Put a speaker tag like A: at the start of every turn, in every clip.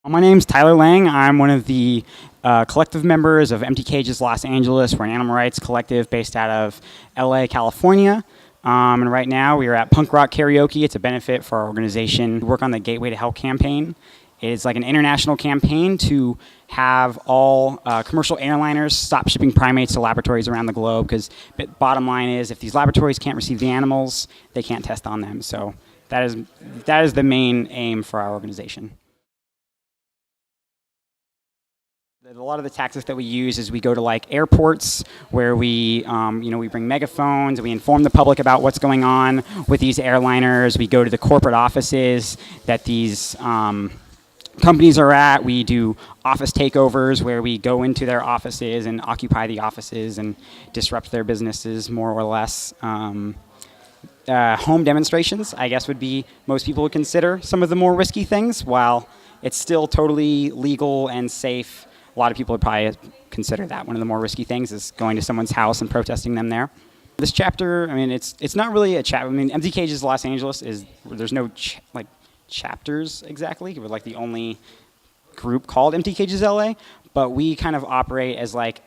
A: My name's Tyler Lang. I'm one of the collective members of Empty Cages Los Angeles. We're an animal rights collective based out of LA, California. And right now we are at Punk Rock Karaoke. It's a benefit for our organization. We work on the Gateway to Hell campaign. It's like an international campaign to have all commercial airliners stop shipping primates to laboratories around the globe, because bottom line is, if these laboratories can't receive the animals, they can't test on them. So that is the main aim for our organization. A lot of the tactics that we use is we go to like airports where we bring megaphones, we inform the public about what's going on with these airliners. We go to the corporate offices that these companies are at. We do office takeovers where we go into their offices and occupy the offices and disrupt their businesses, more or less. Home demonstrations, I guess, would be, most people would consider some of the more risky things. While it's still totally legal and safe, a lot of people would probably consider that one of the more risky things, is going to someone's house and protesting them there. This chapter, I mean, it's not really a chapter. I mean, Empty Cages Los Angeles there's no chapters exactly. We're like the only group called Empty Cages LA, but we kind of operate as like,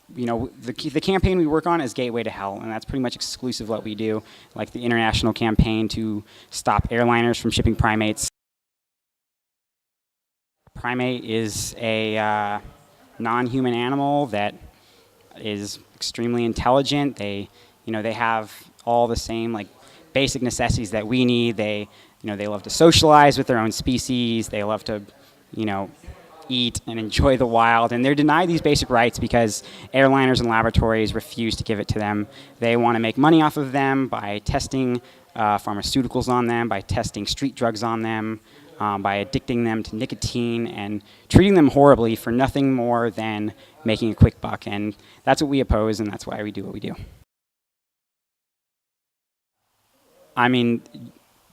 A: the campaign we work on is Gateway to Hell, and that's pretty much exclusive what we do, like the international campaign to stop airliners from shipping primates. Primate is a non-human animal that is extremely intelligent. They have all the same like basic necessities that we need. They love to socialize with their own species. They love to, eat and enjoy the wild. And they're denied these basic rights because airliners and laboratories refuse to give it to them. They want to make money off of them by testing pharmaceuticals on them, by testing street drugs on them, by addicting them to nicotine and treating them horribly for nothing more than making a quick buck. And that's what we oppose, and that's why we do what we do. I mean,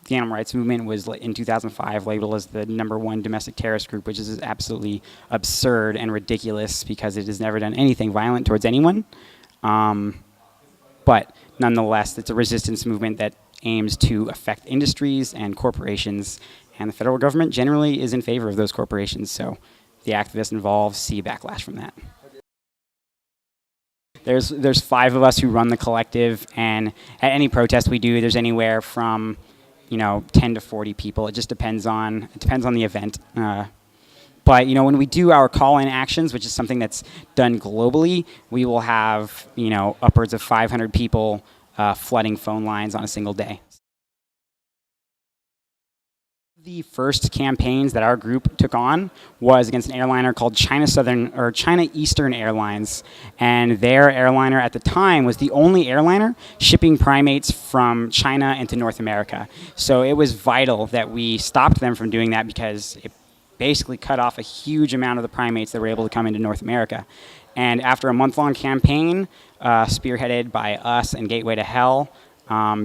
A: the animal rights movement was in 2005 labeled as the #1 domestic terrorist group, which is absolutely absurd and ridiculous because it has never done anything violent towards anyone. But nonetheless, it's a resistance movement that aims to affect industries and corporations, and the federal government generally is in favor of those corporations, so the activists involved see backlash from that. There's 5 of us who run the collective, and at any protest we do, there's anywhere from 10 to 40 people. It just depends on the event. But when we do our call-in actions, which is something that's done globally, we will have upwards of 500 people flooding phone lines on a single day. The first campaigns that our group took on was against an airliner called China Eastern Airlines, and their airliner at the time was the only airliner shipping primates from China into North America. So it was vital that we stopped them from doing that, because it basically cut off a huge amount of the primates that were able to come into North America. And after a month-long campaign, spearheaded by us and Gateway to Hell,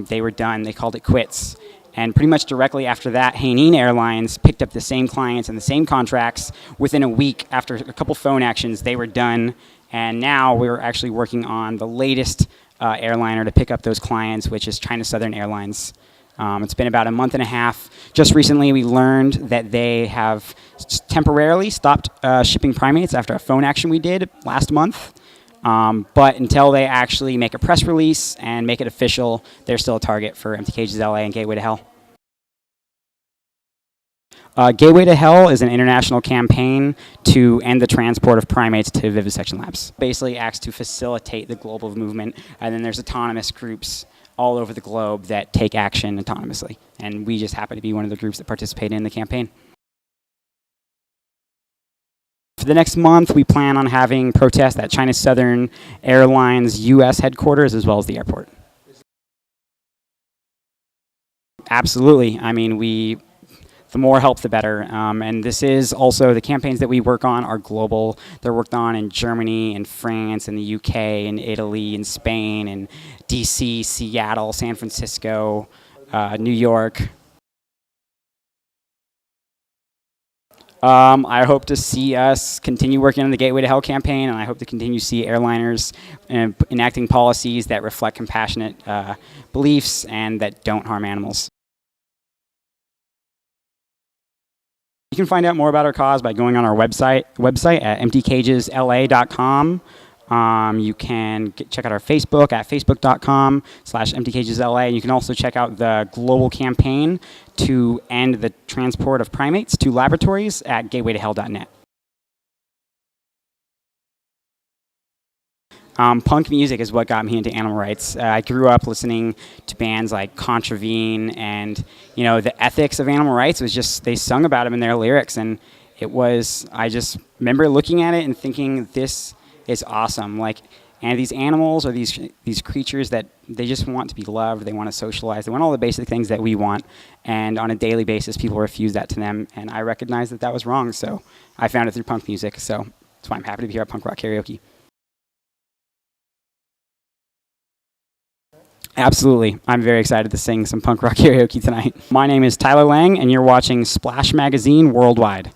A: they were done. They called it quits. And pretty much directly after that, Hainan Airlines picked up the same clients and the same contracts. Within a week, after a couple phone actions, they were done. And now we're actually working on the latest airliner to pick up those clients, which is China Southern Airlines. It's been about a month and a half. Just recently, we learned that they have temporarily stopped shipping primates after a phone action we did last month. But until they actually make a press release and make it official, they're still a target for Empty Cages LA and Gateway to Hell. Gateway to Hell is an international campaign to end the transport of primates to vivisection labs. Basically acts to facilitate the global movement, and then there's autonomous groups all over the globe that take action autonomously. And we just happen to be one of the groups that participate in the campaign. For the next month, we plan on having protests at China Southern Airlines U.S. headquarters as well as the airport. Absolutely. I mean, the more help, the better. And this is also, the campaigns that we work on are global. They're worked on in Germany and France and the UK and Italy and Spain and DC, Seattle, San Francisco, New York. I hope to see us continue working on the Gateway to Hell campaign, and I hope to continue to see airliners enacting policies that reflect compassionate beliefs and that don't harm animals. You can find out more about our cause by going on our website at emptycagesla.com. You can check out our Facebook at facebook.com/emptycagesla. And you can also check out the global campaign to end the transport of primates to laboratories at gatewaytohell.net. Punk music is what got me into animal rights. I grew up listening to bands like Contravene, and the ethics of animal rights was just, they sung about them in their lyrics, and I just remember looking at it and thinking, this is awesome. And these animals are these creatures that they just want to be loved, they want to socialize, they want all the basic things that we want, and on a daily basis people refuse that to them, and I recognized that was wrong, so I found it through punk music, so that's why I'm happy to be here at Punk Rock Karaoke. Absolutely. I'm very excited to sing some punk rock karaoke tonight. My name is Tyler Lang, and you're watching Splash Magazine Worldwide.